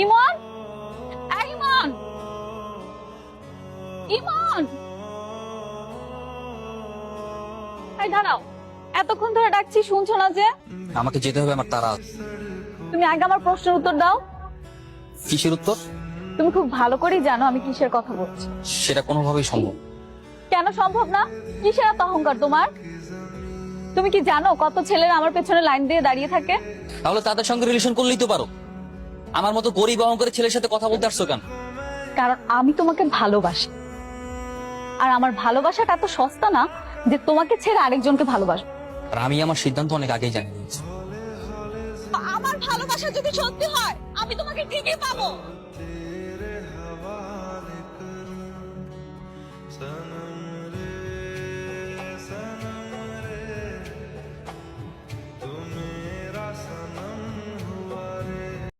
ইমন, এই ইমন, ইমন, এই দাঁড়াও, এতক্ষণ ধরে ডাকছি শুনছো না যে? আমাকে যেতে হবে, আমার তারা আছে। তুমি আগে আমার প্রশ্নের উত্তর দাও। কিসের উত্তর? তুমি খুব ভালো করেই জানো আমি কিসের কথা বলছি। সেটা কোনোভাবেই সম্ভব। কেন সম্ভব না? কিসের এত অহংকার তোমার? তুমি কি জানো কত ছেলেরা আমার পেছনে লাইন দিয়ে দাঁড়িয়ে থাকে? তাহলে তাদের সঙ্গে রিলেশন করলেই তো পারো। আমার মতো গরিব অহংকারী ছেলের সাথে কথা বলতে আসছো কেন? কারণ আমি তোমাকে ভালোবাসি, আর আমার ভালোবাসাটা এত সস্তা না যে তোমাকে ছেড়ে আরেকজনকে ভালোবাসবো। আর আমি আমার সিদ্ধান্ত অনেক আগেই জানিয়ে দিয়েছি। আমার ভালোবাসা যদি সত্যি হয় আমি তোমাকে ঠিকই পাবো।